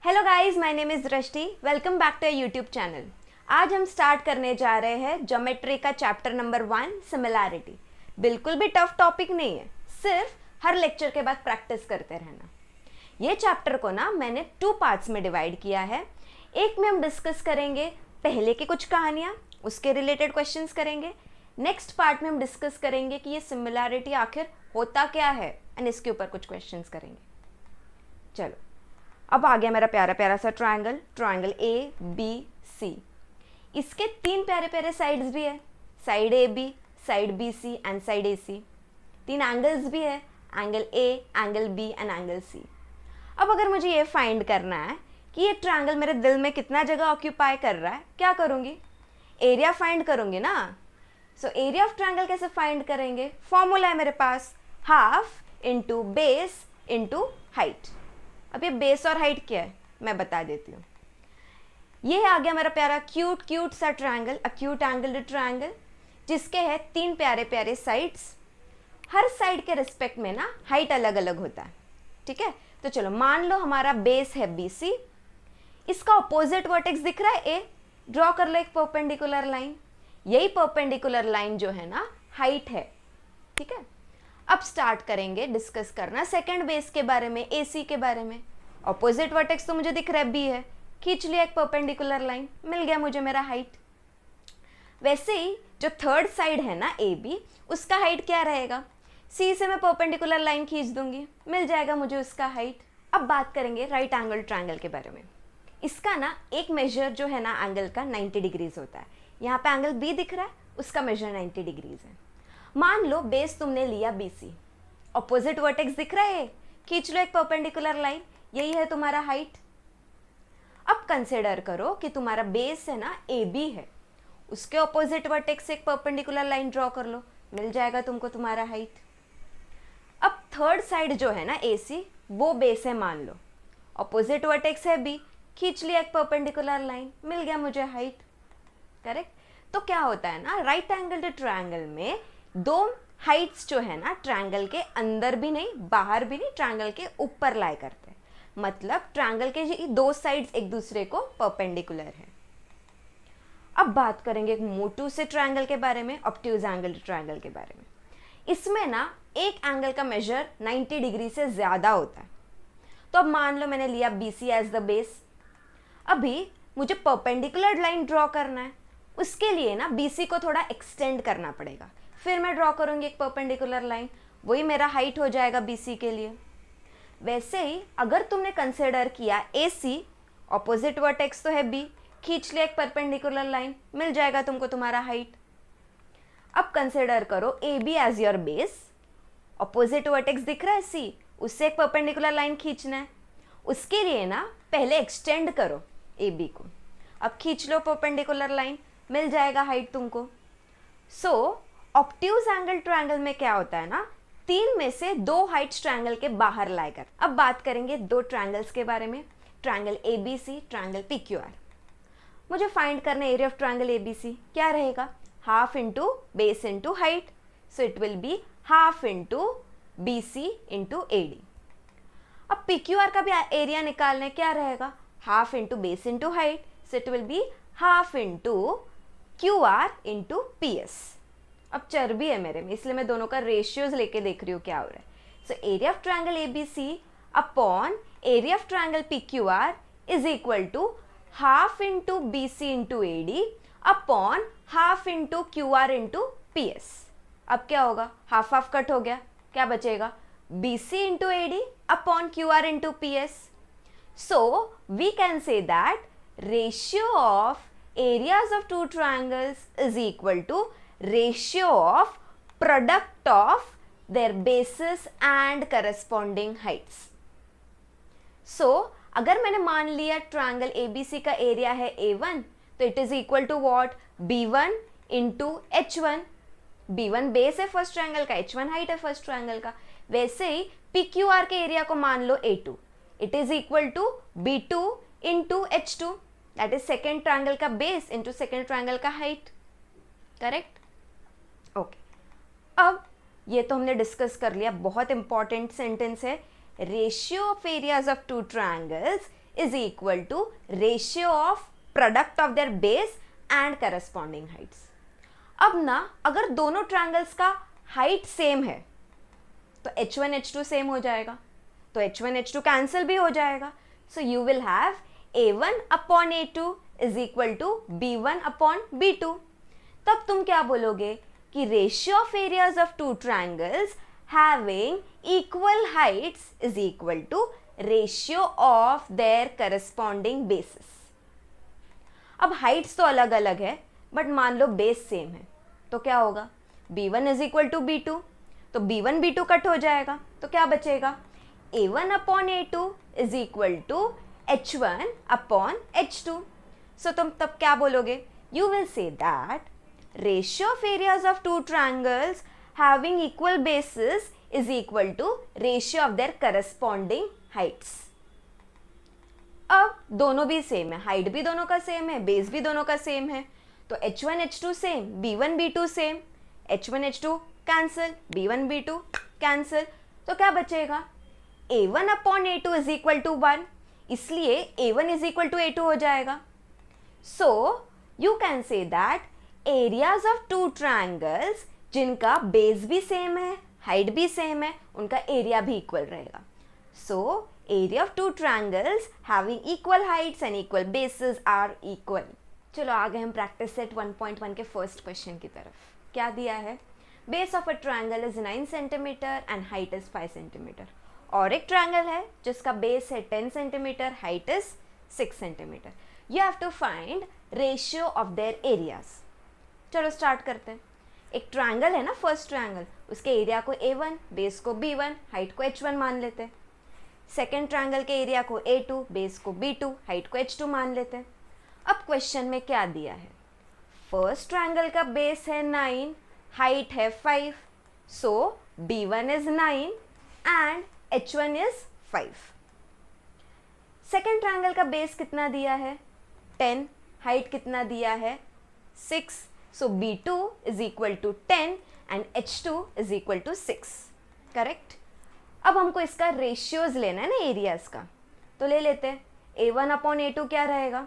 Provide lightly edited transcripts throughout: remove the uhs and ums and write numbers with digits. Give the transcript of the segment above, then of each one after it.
Hello guys, my name is Drishti. Welcome back to YouTube channel. आज हम start करने जा रहे हैं ज्योमेट्री का चैप्टर नंबर 1 सिमिलैरिटी। बिल्कुल भी टफ टॉपिक नहीं है, सिर्फ हर लेक्चर के बाद प्रैक्टिस करते रहना। ये चैप्टर को ना मैंने 2 पार्ट्स में डिवाइड किया है। एक में हम डिस्कस करेंगे पहले की कुछ कहानियाँ, उसके रिलेटेड क्वेश्चंस करेंगे। नेक्स्ट पार्ट में हम डिस्कस करेंगे कि ये सिमिलैरिटी आखिर होता क्या है एंड इसके ऊपर कुछ क्वेश्चंस करेंगे। चलो, अब आ गया मेरा प्यारा प्यारा सा ट्रायंगल ए बी सी। इसके 3 प्यारे प्यारे साइड्स भी है, side A B, side B C and side A C. 3 angles भी है, angle A, angle B and angle C. अब अगर मुझे ये फाइंड करना है कि ये ट्रायंगल मेरे दिल में कितना जगह ऑक्यूपाई कर रहा है, क्या करूँगी? एरिया फाइंड करूँगी ना। सो एरिया ऑफ ट्रायंगल कैसे फाइंड करेंगे? फॉर्मूला है मेरे पास, half into base into height. अब ये बेस और हाइट क्या है मैं बता देती हूँ। ये आ गया मेरा प्यारा क्यूट सा ट्रायंगल, अक्यूट एंगल्ड ट्रायंगल, जिसके है 3 प्यारे प्यारे साइड्स। हर साइड के रिस्पेक्ट में ना हाइट अलग अलग होता है, ठीक है। तो चलो मान लो हमारा बेस है BC, इसका ऑपोजिट वर्टेक्स दिख रहा है ए। ड्रॉ कर लो एक परपेंडिकुलर लाइन। यही परपेंडिकुलर लाइन जो है ना हाइट है, ठीक है। अब स्टार्ट करेंगे डिस्कस करना सेकंड बेस के बारे में, AC के बारे में। ऑपोजिट वर्टेक्स तो मुझे दिख रहा है B है, खींच लिया एक परपेंडिकुलर लाइन, मिल गया मुझे मेरा हाइट। वैसे ही जो थर्ड साइड है ना AB, उसका हाइट क्या रहेगा? C से मैं परपेंडिकुलर लाइन खींच दूंगी, मिल जाएगा मुझे उसका हाइट। अब बात करेंगे राइट एंगल ट्रायंगल के बारे में। इसका ना एक मेजर जो है ना एंगल का 90 डिग्रीज होता है। यहाँ पे एंगल B दिख रहा है, उसका मेजर 90 डिग्रीज है। मान लो बेस तुमने लिया BC, ऑपोजिट वर्टेक्स दिख रहा है, खींच लो एक परपेंडिकुलर लाइन, यही है तुम्हारा हाइट। अब कंसिडर करो कि तुम्हारा बेस है ना AB है, उसके ऑपोजिट वर्टेक्स से एक परपेंडिकुलर लाइन ड्रॉ कर लो, मिल जाएगा तुमको तुम्हारा हाइट। अब थर्ड साइड जो है ना AC, वो बेस है मान लो, ऑपोजिट वर्टेक्स है B, खींच लिया एक परपेंडिकुलर लाइन, मिल गया मुझे हाइट। करेक्ट। तो क्या होता है ना, राइट एंगल्ड ट्रायंगल में 2 हाइट्स जो है ना ट्रायंगल के अंदर भी नहीं बाहर भी नहीं, ट्रायंगल के ऊपर लाई करते हैं। मतलब ट्रायंगल के 2 साइड्स एक दूसरे को परपेंडिकुलर है। अब बात करेंगे एक मोटू से ट्रायंगल के बारे में, ऑब्ट्यूज एंगल्ड ट्रायंगल के बारे में। इसमें ना एक एंगल का मेजर 90 डिग्री से ज्यादा होता है। तो अब मान लो मैंने लिया BC एज द बेस। अभी मुझे परपेंडिकुलर लाइन ड्रॉ करना है, उसके लिए ना BC को थोड़ा एक्सटेंड करना पड़ेगा। फिर मैं ड्रॉ करूंगी एक परपेंडिकुलर लाइन, वही मेरा हाइट हो जाएगा BC के लिए। वैसे ही अगर तुमने कंसिडर किया AC, ऑपोजिट वर्टेक्स तो है B, खींच लिया एक परपेंडिकुलर लाइन, मिल जाएगा तुमको तुम्हारा हाइट। अब कंसिडर करो AB as your base, opposite vertex दिख रहा है C, उससे एक परपेंडिकुलर लाइन खींचना है। उसके लिए ना पहले एक्सटेंड करो AB को, अब खींच लो परपेंडिकुलर लाइन, मिल जाएगा हाइट तुमको। सो ऑब्ट्यूज एंगल ट्रायंगल में क्या होता है ना, 3 में से 2 हाइट्स ट्रायंगल के बाहर लाई कर। अब बात करेंगे 2 ट्रायंगल्स के बारे में, ट्रायंगल ABC, ट्रायंगल PQR। मुझे फाइंड करना एरिया ऑफ ट्रायंगल ABC, क्या रहेगा? Half into base into height, so it will be half into BC into AD। अब PQR का भी एरिया निकालना है, क्या रहेगा? Half into base into height, so it will be half into QR into PS। अब चर्बी है मेरे में, इसलिए मैं दोनों का रेशियोज लेके देख रही हूँ क्या हो रहा है। सो area of triangle ABC upon area of triangle PQR is equal to half into BC into AD upon half into QR into PS। अब क्या होगा? हाफ हाफ कट हो गया, क्या बचेगा? BC into AD upon QR into PS। So we can say that ratio of areas of 2 triangles is equal to ratio of product of their bases and corresponding heights. So अगर मैंने मान लिया triangle ABC का area है A1, तो it is equal to what? B1 into H1। B1 base है first triangle का, H1 height है फर्स्ट ट्रायंगल का। वैसे ही PQR के एरिया को मान लो A2, it is equal to B2 into H2, that is second triangle का बेस इंटू सेकेंड ट्रायंगल का हाइट। करेक्ट? ओके। अब ये तो हमने डिस्कस कर लिया, बहुत इंपॉर्टेंट सेंटेंस है। Ratio of areas of 2 triangles is equal to ratio of product of their base and corresponding heights. अब ना अगर दोनों ट्रायंगल्स का हाइट सेम है तो h1 h2 सेम हो जाएगा, तो h1 h2 कैंसिल भी हो जाएगा। So you will have a1 upon a2 is equal to b1 upon b2। तब तुम क्या बोलोगे कि ratio of areas of two triangles having equal heights is equal to ratio of their corresponding bases. अब heights तो अलग अलग है बट मान लो बेस सेम है, तो क्या होगा, b1 is equal to b2, तो b1 b2 कट हो जाएगा, तो क्या बचेगा, a1 upon a2 is equal to h1 upon h2। So तुम तब क्या बोलोगे, you will say that ratio of areas of two triangles having equal bases is equal to ratio of their corresponding heights. अब दोनों भी same है, height भी दोनों का सेम है, बेस भी दोनों का सेम है, तो h1 h2 same, b1 b2 same, h1 h2 cancel, b1 b2 cancel, तो क्या बचेगा, a1 upon a2 is equal to 1, इसलिए a1 is equal to a2 हो जाएगा। So you can say that areas of two triangles जिनका base भी same है, height भी सेम है, उनका एरिया भी इक्वल रहेगा। So area of two triangles having equal heights and equal bases are equal. चलो आगे हम प्रैक्टिस सेट 1.1 के फर्स्ट क्वेश्चन की तरफ। क्या दिया है, base of a triangle is 9 centimetre and height is 5 centimetre. और एक ट्रायंगल है जिसका बेस है 10 centimetre, height is 6 centimetre. You have to find ratio of their areas. चलो स्टार्ट करते हैं। एक ट्रायंगल है ना, फर्स्ट ट्रायंगल, उसके एरिया को a1, बेस को b1, हाइट को h1 मान लेते हैं। सेकेंड ट्रायंगल के एरिया को a2, बेस को b2, हाइट को h2 मान लेते हैं। अब क्वेश्चन में क्या दिया है, फर्स्ट ट्रायंगल का बेस है 9, हाइट है 5, so b1 is 9 and h1 is 5। Second triangle का बेस कितना दिया है 10, हाइट कितना दिया है 6, so b2 is equal to 10 and h2 is equal to 6। Correct. अब हमको इसका रेशियोज लेना है ना एरियाज का, तो ले लेते हैं। a1 अपॉन a2 क्या रहेगा,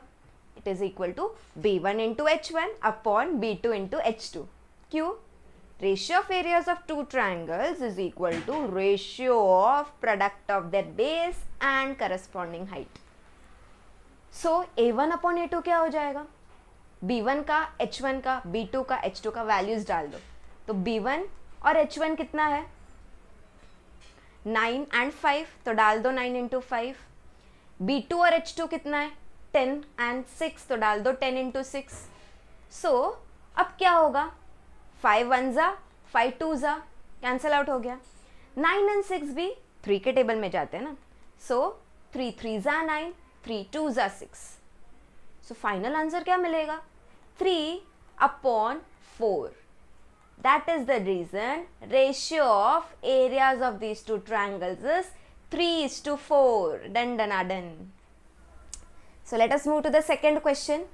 it is equal to b1 into h1 upon b2 into h2। क्यों, ratio of areas of two triangles is equal to ratio of product of their base and corresponding height. So a1 upon a2 क्या हो जाएगा, b1 का, h1 का, b2 का, h2 का values डाल दो, तो b1 और h1 कितना है 9 एंड 5, तो डाल दो 9 इंटू 5। b2 और h2 कितना है 10 एंड 6, तो डाल दो 10 इंटू 6। सो अब क्या होगा, 5 1 जा, 5 2 जा, कैंसल आउट हो गया। 9 एंड 6 भी 3 के टेबल में जाते हैं ना, सो 3 3 जा 9, 3 2 जा 6। सो फाइनल आंसर क्या मिलेगा, 3 upon 4। That is the reason ratio of areas of these two triangles is 3:4. Done, done, done. So let us move to the second question.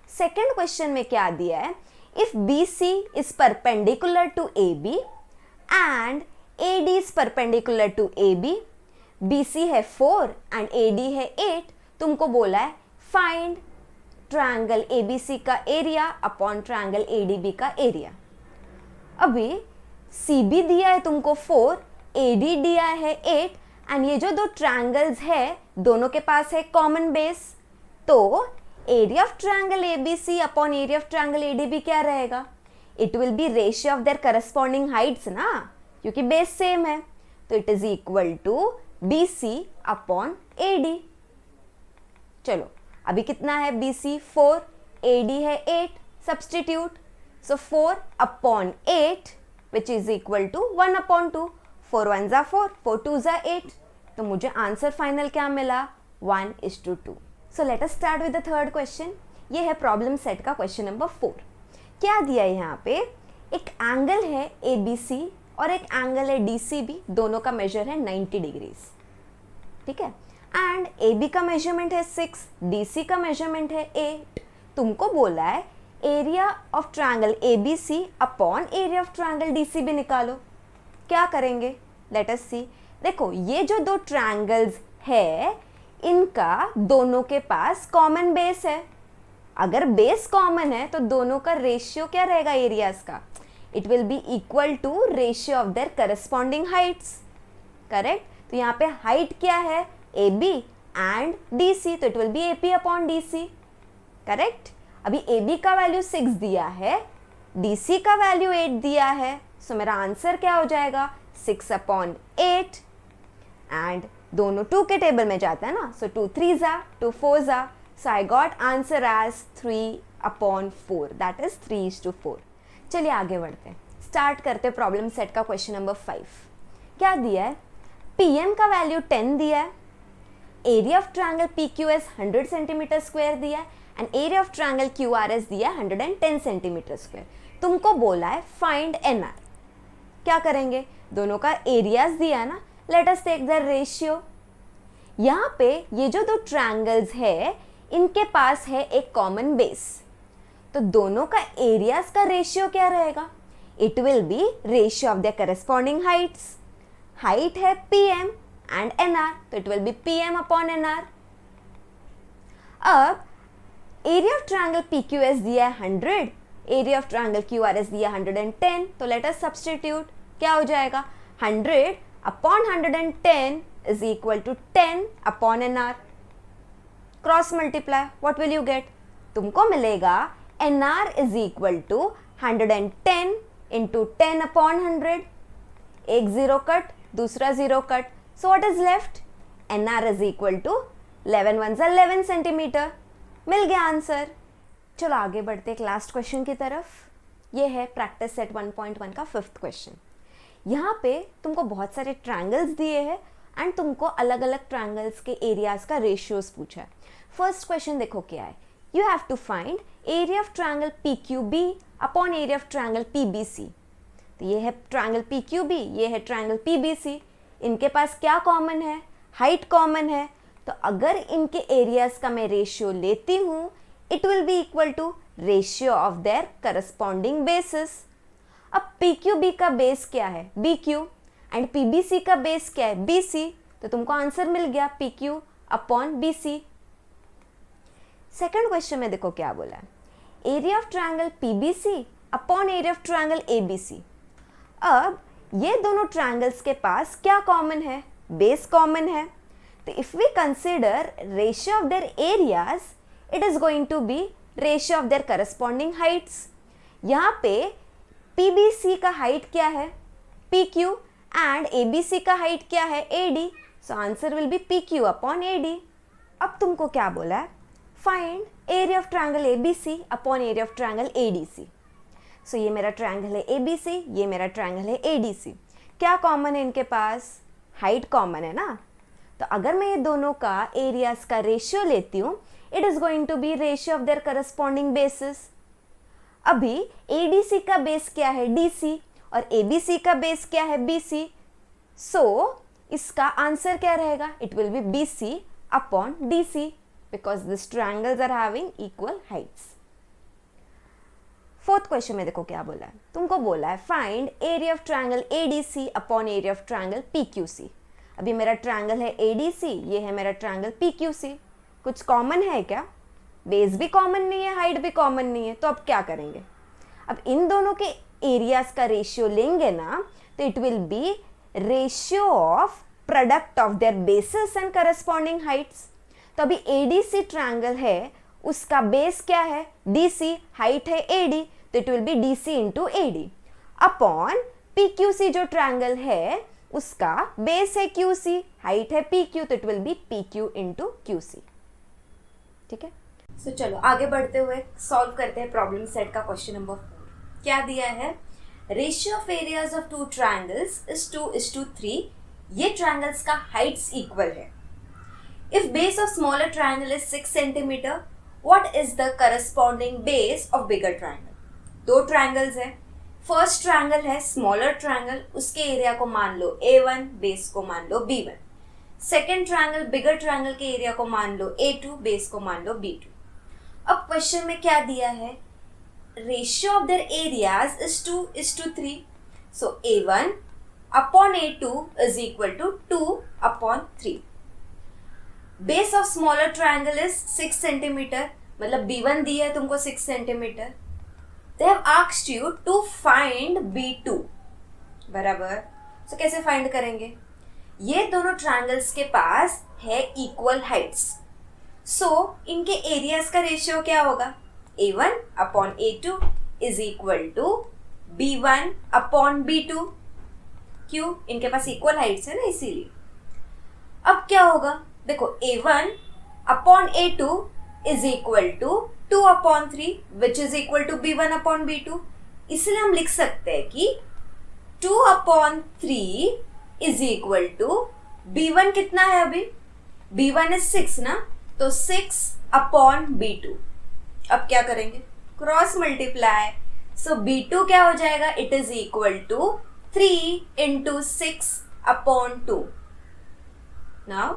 Second question में क्या दिया है, if BC is perpendicular to AB and AD is perpendicular to AB, BC है 4 and AD है 8, तुमको बोला है find triangle ABC का area upon triangle ADB का area। अभी CB दिया है तुमको 4, AD दिया है 8 एंड ये जो दो ट्रायंगल्स है दोनों के पास है कॉमन बेस, तो area of triangle ABC upon area of triangle ADB क्या रहेगा, it will be ratio of their corresponding heights ना, क्योंकि बेस सेम है, तो it is equal to BC upon AD। चलो अभी कितना है, BC 4, AD है 8, substitute, so 4 upon 8 which is equal to 1 upon 2, 4 1 जा 4, 4 2 जा 8, तो मुझे आंसर फाइनल क्या मिला 1:2। So let us start with the third question. ये है प्रॉब्लम सेट का क्वेश्चन नंबर 4। क्या दिया है यहाँ पे, एक एंगल है ABC और एक एंगल है DCB, दोनों का मेजर है 90 डिग्रीज, ठीक है, एंड AB का मेजरमेंट है 6, DC का मेजरमेंट है 8। तुमको बोला है area of triangle ABC upon area of triangle DCB निकालो। क्या करेंगे, लेट अस सी। देखो ये जो दो ट्रायंगल्स है इनका दोनों के पास कॉमन बेस है। अगर बेस कॉमन है तो दोनों का रेशियो क्या रहेगा एरियाज का? It will be equal to ratio of their corresponding heights. Correct? तो यहाँ पे हाइट क्या है? A B and D C, तो it will be A P upon D C. Correct? अभी ए बी का वैल्यू 6 दिया है, डी सी का वैल्यू 8 दिया है, सो मेरा आंसर क्या हो जाएगा? 6 अपॉन 8। एंड दोनों 2 के टेबल में जाता है ना, सो 2 3 जा 2 4 जा, so I got answer as 3 upon 4, that is 3:4। चलिए आगे बढ़ते हैं, स्टार्ट करते प्रॉब्लम सेट का क्वेश्चन नंबर 5। क्या दिया है? पीएम का वैल्यू 10 दिया है, area of triangle PQS 100 centimetre square दिया है and area of triangle QRS दिया है 110 सेंटीमीटर स्क्वायर। तुमको बोला है फाइंड NR। क्या करेंगे? दोनों का एरियाज दिया है ना, let us take the ratio. यहाँ पे ये जो दो ट्रायंगल्स है इनके पास है एक कॉमन बेस, तो दोनों का एरियाज का रेशियो क्या रहेगा? It will be ratio of the corresponding Heights. Height है PM एंड NR, तो it will B PM upon NR। अब एरिया ऑफ ट्रायंगल PQS दिया है 100, एरिया ऑफ ट्रायंगल QRS दिया 110, तो लेट अस सब्स्टिट्यूट। क्या हो जाएगा? 100 upon 110 is equal to 10 upon NR। Cross multiply, what will you get? तुमको मिलेगा NR is equal to 110 into 10 upon 100। एक जीरो कट, दूसरा जीरो कट, so what is left? NR is equal to 11 1 11 centimetre. मिल गया आंसर। चलो आगे बढ़ते हैं लास्ट क्वेश्चन की तरफ। ये है प्रैक्टिस सेट 1.1 का 5th क्वेश्चन। यहाँ पे तुमको बहुत सारे ट्रायंगल्स दिए हैं एंड तुमको अलग अलग ट्रायंगल्स के एरियाज का रेशियोज पूछा है। फर्स्ट क्वेश्चन देखो क्या है, you have to find area of triangle PQB upon area of triangle PBC। तो ये है ट्रायंगल PQB, ये है ट्रायंगल PBC। इनके पास क्या कॉमन है? हाइट कॉमन है। तो अगर इनके एरियाज का मैं रेशियो लेती हूँ, it will be equal to ratio of their corresponding bases. अब PQB का बेस क्या है? BQ एंड PBC का बेस क्या है? BC। तो तुमको आंसर मिल गया PQ upon BC। Second question में देखो क्या बोला है, area of triangle PBC upon area of triangle ABC। अब ये दोनों ट्रायंगल्स के पास क्या कॉमन है? बेस कॉमन है। तो if we consider ratio of their areas, it is going to be ratio of their corresponding heights. यहाँ पे PBC का हाइट क्या है? PQ एंड ABC का हाइट क्या है? AD। So answer will be PQ upon AD। अब तुमको क्या बोला है? Find area of triangle ABC upon area of triangle ADC। सो ये मेरा ट्रायंगल है ABC, ये मेरा ट्रायंगल है ADC। क्या कॉमन है इनके पास? हाइट कॉमन है ना। तो अगर मैं ये दोनों का एरियाज का रेशियो लेती हूँ, it is going to be ratio of their corresponding bases. अभी ADC का बेस क्या है? DC और ABC का बेस क्या है? BC। सो इसका आंसर क्या रहेगा? It will be BC upon DC because this triangles are having equal heights. Fourth question में देखो क्या बोला है, तुमको बोला है find area of triangle ADC upon area of triangle PQC। अभी मेरा ट्रायंगल है ADC, ये है मेरा ट्रायंगल PQC। कुछ कॉमन है क्या? बेस भी कॉमन नहीं है, हाइट भी कॉमन नहीं है, तो अब क्या करेंगे? अब इन दोनों के एरियाज का रेशियो लेंगे ना, तो it will be ratio of product of their basis and corresponding Heights. तो अभी ADC ट्रायंगल है, उसका बेस क्या है? DC, हाइट है AD, तो it will B DC into AD upon PQC जो ट्रायंगल है उसका बेस है QC, हाइट है PQ, तो it will be PQ into QC। ठीक है, सो चलो आगे बढ़ते हुए सॉल्व करते हैं प्रॉब्लम सेट का क्वेश्चन नंबर 4। क्या दिया है? Ratio of areas of two triangles is 2:3। ये ट्रायंगल्स का हाइट्स इक्वल है। If base of smaller triangle is 6 centimetre, what is the corresponding base of bigger triangle? दो ट्रायंगल्स है, फर्स्ट ट्रायंगल है स्मॉलर ट्रायंगल, उसके एरिया को मान लो A1, base को मान लो B1। सेकेंड ट्रायंगल बिगर ट्रायंगल के एरिया को मान लो A2, बेस को मान लो B2। अब क्वेश्चन में क्या दिया है? Ratio of their areas is 2:3। So A1 upon A2 is equal to 2 upon 3। Base of smaller triangle is 6 centimetre, मतलब B1 दिया है तुमको 6 centimetre. They have asked you to find B2. बराबर. सो कैसे फाइंड करेंगे? ये दोनों ट्रायंगल्स के पास है इक्वल हाइट्स. सो इनके एरियाज का रेशियो क्या होगा? A1 upon A2 is equal to B1 upon B2. क्यों? इनके पास इक्वल हाइट्स है ना, इसीलिए. अब क्या होगा? देखो, A1 upon A2 is equal to 2 upon 3 which is equal to B1 upon B2. इसलिए हम लिख सकते हैं कि 2 upon 3 is equal to B1 कितना है अभी? B1 इज 6 ना, तो 6 अपॉन B2. अब क्या करेंगे? Cross multiply. सो B2 क्या हो जाएगा? It is equal to 3 into 6 upon 2. Now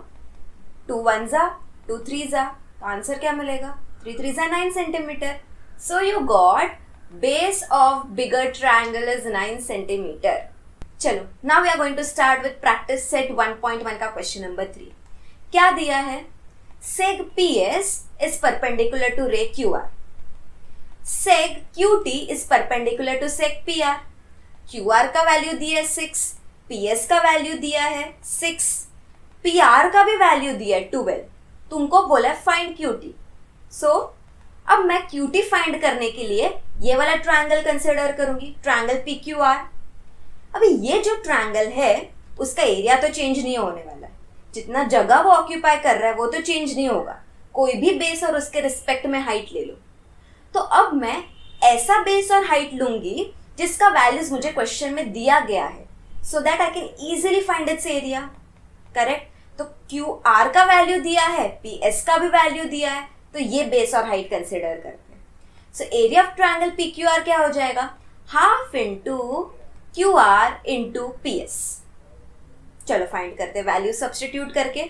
2 1 जा, 2 3 जा, तो आंसर क्या मिलेगा? 3 3 जा 9 centimetre. So you got base of bigger triangle is 9 centimetre. चलो, now we are going to start with practice set 1.1 का क्वेश्चन नंबर 3. क्या दिया है? Seg PS is perpendicular to ray QR. Seg QT is perpendicular to seg PR. QR का value दिया है 6, PS का value दिया है 6, PR का भी वैल्यू दिया है 12. तुमको बोला है फाइंड QT. सो अब मैं QT फाइंड करने के लिए ये वाला ट्रायंगल कंसिडर करूंगी, ट्रायंगल PQR. अभी ये जो ट्रायंगल है उसका एरिया तो चेंज नहीं होने वाला है. जितना जगह वो ऑक्यूपाई कर रहा है वो तो चेंज नहीं होगा. कोई भी बेस और उसके रिस्पेक्ट में हाइट ले लो. तो अब मैं ऐसा बेस और हाइट लूंगी जिसका वैल्यूज मुझे क्वेश्चन में दिया गया है, so that I can easily find its area. Correct. तो QR का वैल्यू दिया है, PS का भी वैल्यू दिया है, तो ये बेस और हाइट कंसिडर करते हैं. So area of triangle PQR क्या हो जाएगा? Half into QR into PS. चलो फाइंड करते हैं वैल्यू सब्स्टिट्यूट करके.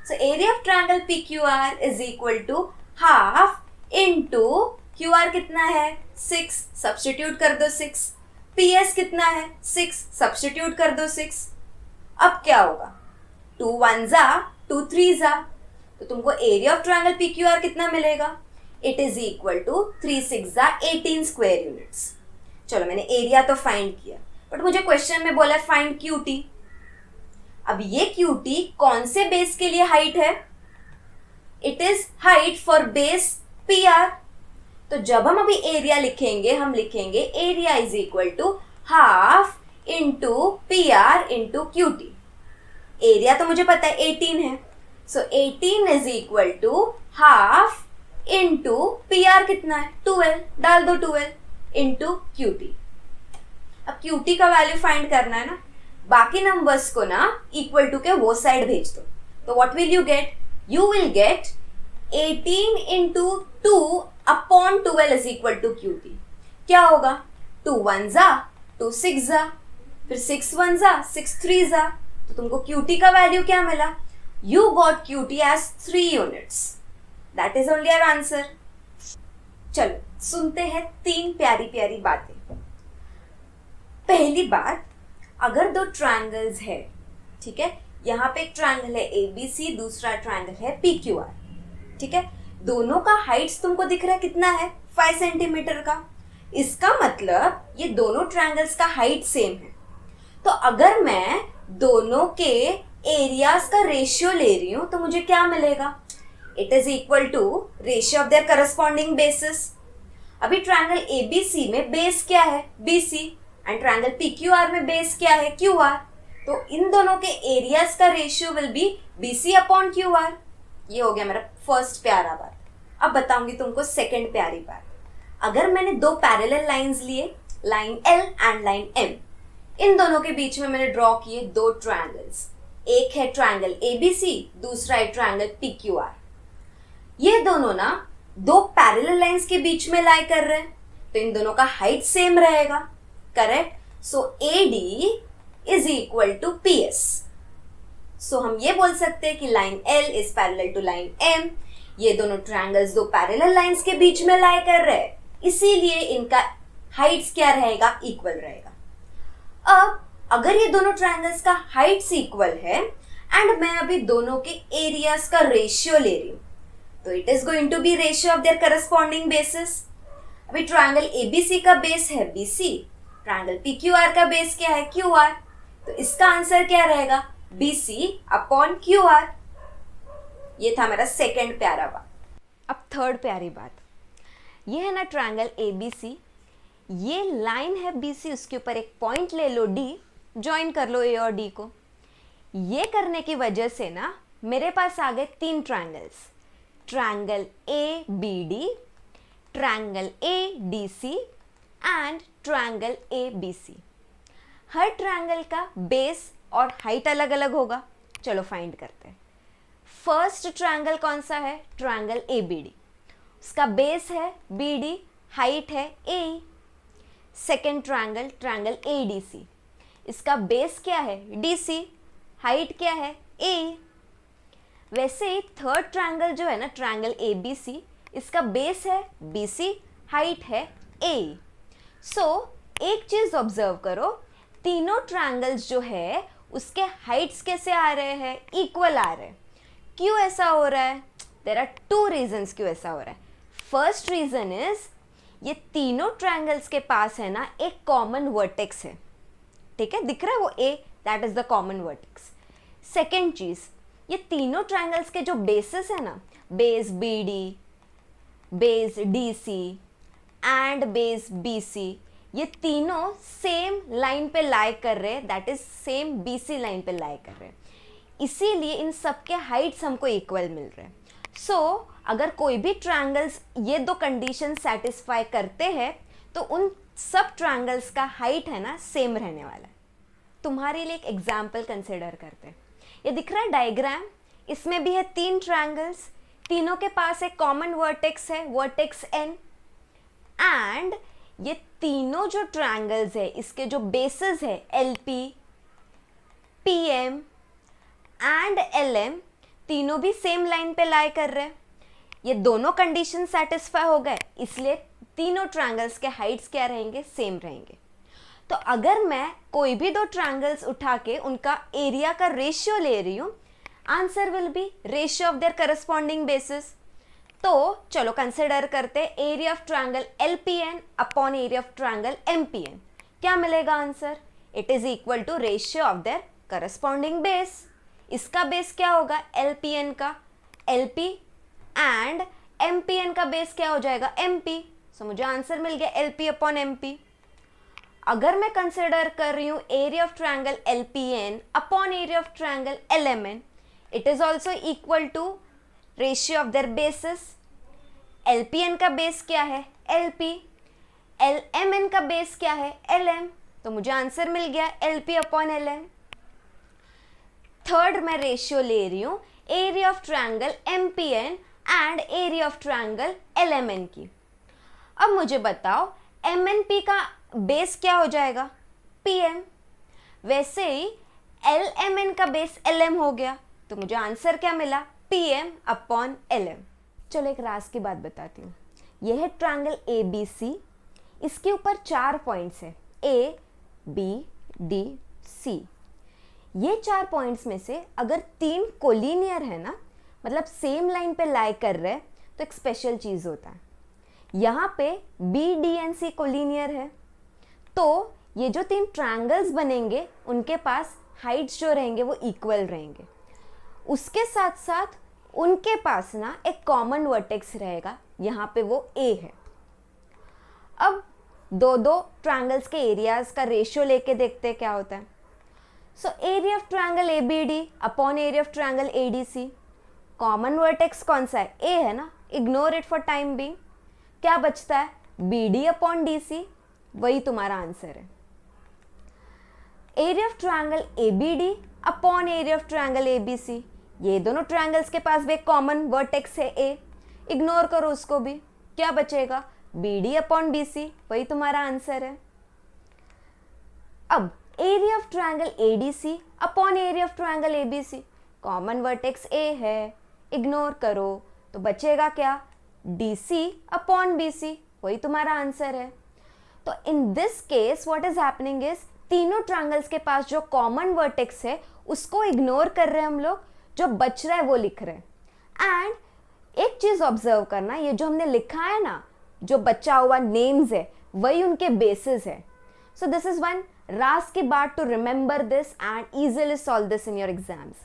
So area of triangle PQR is equal to half into QR कितना है? 6, सब्स्टिट्यूट कर दो 6. PS कितना है? 6, सब्स्टिट्यूट कर दो 6. अब क्या होगा? 2 1 जा, 2 3 जा, तो तुमको एरिया ऑफ ट्रायंगल PQR कितना मिलेगा? इट इज इक्वल टू 3 6 जा 18 स्क्वायर यूनिट्स. चलो, मैंने एरिया तो फाइंड किया, बट मुझे क्वेश्चन में बोला फाइंड QT. अब ये QT कौन से बेस के लिए हाइट है? It is height for base PR. तो जब हम अभी एरिया लिखेंगे, हम लिखेंगे area is equal to half into PR into QT. Area तो मुझे पता है 18 है, so 18 is equal to half into PR कितना है? 12. डाल दो 12 इंटू QT. अब QT का वैल्यू फाइंड करना है ना, बाकी नंबर्स को ना इक्वल टू के वो साइड भेज दो. तो what will you get? You will get 18 into 2 upon 12 is equal to QT. क्या होगा? 2 1 जा, 2 6 जा, फिर 6 1 जा, 6 3 जा, तो तुमको QT का वैल्यू क्या मिला? You got QT as 3 units. That is only our answer. चलो सुनते हैं 3 प्यारी प्यारी बातें. पहली बात, अगर 2 ट्रायंगल्स है, ठीक है, यहाँ पे एक ट्रायंगल है ABC, दूसरा ट्रायंगल है PQR. ठीक है, दोनों का हाइट्स तुमको दिख रहा है कितना है? 5 सेंटीमीटर का. इसका मतलब ये दोनों ट्रायंगल्स का हाइट सेम है. तो अगर मैं दोनों के एरियाज का रेशियो ले रही हूं तो मुझे क्या मिलेगा? It is equal to ratio of their corresponding bases. अभी ट्रायंगल ABC में बेस क्या है? BC. एंड ट्रायंगल PQR में बेस क्या है? QR. तो इन दोनों के एरियाज का ratio will be BC upon QR. ये हो गया मेरा फर्स्ट प्यारा बात. अब बताऊंगी तुमको सेकंड प्यारी बात. अगर मैंने 2 पैरेलल लाइंस लिए, line L and line M, इन दोनों के बीच में मैंने ड्रॉ किए 2 ट्रायंगल्स. एक है ट्रायंगल ABC, दूसरा है ट्रायंगल PQR. ये दोनों ना 2 पैरेलल लाइंस के बीच में लाई कर रहे हैं, तो इन दोनों का हाइट सेम रहेगा. Correct. So AD is equal to PS. So हम ये बोल सकते हैं कि line L is parallel to line M. ये दोनों ट्रायंगल्स 2 पैरेलल लाइंस के बीच में लाई कर रहे हैं, इसीलिए इनका हाइट्स क्या रहेगा? इक्वल रहेगा. अब अगर ये दोनों ट्रायंगल्स का हाइट्स इक्वल है एंड मैं अभी दोनों के एरियाज का रेशियो ले रही हूँ, तो it is going to be ratio of their corresponding bases. अभी ट्रायंगल एबीसी का बेस है बीसी, ट्रायंगल पीक्यूआर का बेस क्या है क्यूआर, तो इसका आंसर क्या रहेगा बीसी अपॉन क्यूआर। ये था मेरा सेकंड प्यारा बात। अब थर्ड प्यारी बात, ये है ना ट्रायंगल एबीसी, ये लाइन है बीसी, उसके ऊपर एक पॉइंट ले लो डी, ज्वाइन कर लो ए और डी को। ये करने की वजह से ना मेरे पास आ गए तीन triangles, triangle A B D, triangle A D C and triangle A B C. हर ट्रायंगल का बेस और हाइट अलग अलग होगा। चलो फाइंड करते हैं। फर्स्ट ट्रायंगल कौन सा है, ट्रायंगल ए बी डी, उसका बेस है बी डी, हाइट है A. Second triangle triangle A D C, इसका बेस क्या है डी सी, हाइट क्या है ए। वैसे ही थर्ड ट्रायंगल जो है ना ट्रायंगल ए बी सी, इसका बेस है बी सी, हाइट है ए। सो एक चीज ऑब्जर्व करो, तीनों ट्रायंगल्स जो है उसके हाइट्स कैसे आ रहे हैं, इक्वल आ रहे हैं। क्यों ऐसा हो रहा है, देयर आर टू रीजंस क्यों ऐसा हो रहा है। फर्स्ट रीजन इज ये तीनों ट्रायंगल्स के पास है ना एक कॉमन वर्टेक्स है, ठीक है, दिख रहा है वो A, that is the common vertex. Second चीज, ये तीनों ट्रायंगल्स के जो बेसिस है ना, base B D, base D C and base B C, ये तीनों सेम लाइन पे लाई कर रहे हैं, that is same B C line पे लाई कर रहे हैं, इसीलिए इन सब के हाइट्स हमको इक्वल मिल रहे हैं। सो अगर कोई भी ट्रायंगल्स ये दो कंडीशन सेटिस्फाई करते हैं तो उन सब ट्रायंगल्स का हाइट है ना सेम रहने वाला है। तुम्हारे लिए एक एग्जाम्पल कंसिडर करते हैं। ये दिख रहा है डायग्राम, इसमें भी है तीन ट्रायंगल्स, तीनों के पास एक कॉमन वर्टेक्स है, वर्टेक्स एन, एंड ये तीनों जो ट्रायंगल्स है इसके जो बेसिस है L P, P M and L M, तीनों भी सेम लाइन पे लाई कर रहे हैं। ये दोनों कंडीशन सेटिस्फाई हो गए, इसलिए तीनों ट्रायंगल्स के हाइट्स क्या रहेंगे, सेम रहेंगे। तो अगर मैं कोई भी दो ट्रायंगल्स उठा के उनका एरिया का रेशियो ले रही हूँ, answer will be ratio of their corresponding bases. तो चलो कंसिडर करते area of triangle L P N upon area of triangle M P N. क्या मिलेगा answer, it is equal to ratio of their corresponding base. इसका base क्या होगा L P N का L P, and M P N का base क्या हो जाएगा एम पी। सो मुझे आंसर मिल गया L P upon M P. अगर मैं कंसिडर कर रही हूँ area of triangle L P N upon area of triangle L M N, it is also equal to ratio of their bases. L P N का base क्या है L P, L M N का base क्या है L M, तो मुझे answer मिल गया L P upon L M. Third मैं रेशियो ले रही हूँ area of triangle M P N and area of triangle L M N की। अब मुझे बताओ एम एन पी का बेस क्या हो जाएगा पी एम, वैसे ही एल एम एन का बेस एल एम हो गया, तो मुझे आंसर क्या मिला P M upon L M. चलो एक राज की बात बताती हूँ। यह है ट्रायंगल ए बी सी, इसके ऊपर 4 पॉइंट्स है ए बी डी सी। ये 4 पॉइंट्स में से अगर 3 कोलिनियर है ना, मतलब सेम लाइन पे लाई कर रहे हैं, तो एक स्पेशल चीज़ होता है। यहाँ पे B D and C collinear है, तो ये जो 3 ट्रायंगल्स बनेंगे उनके पास हाइट्स जो रहेंगे वो इक्वल रहेंगे। उसके साथ साथ उनके पास ना एक कॉमन वर्टेक्स रहेगा, यहाँ पे वो ए है। अब दो ट्रायंगल्स के एरियाज का रेशियो लेके देखते हैं क्या होता है। सो area of triangle A B D upon area of triangle A D C, common vertex कौन सा है ए है ना, ignore it for time being. क्या बचता है B D upon D C, वही तुम्हारा आंसर है। Area of triangle A B D upon area of triangle A B C, ये दोनों ट्रायंगल्स के पास भी एक कॉमन वर्टेक्स है ए, इग्नोर करो उसको भी। क्या बचेगा B D upon B C, वही तुम्हारा आंसर है। अब area of triangle A D C upon area of triangle A B C, common vertex A है, इग्नोर करो, तो बचेगा क्या D C upon B C, वही तुम्हारा आंसर है। तो in this case what is happening is तीनों ट्रायंगल्स के पास जो कॉमन वर्टेक्स है उसको इग्नोर कर रहे हैं हम लोग, जो बच रहा है वो लिख रहे हैं। एंड एक चीज ऑब्जर्व करना, ये जो हमने लिखा है ना, जो बचा हुआ नेम्स है वही उनके बेसिस है। So this is one rasky bar to remember this and easily solve this in your exams.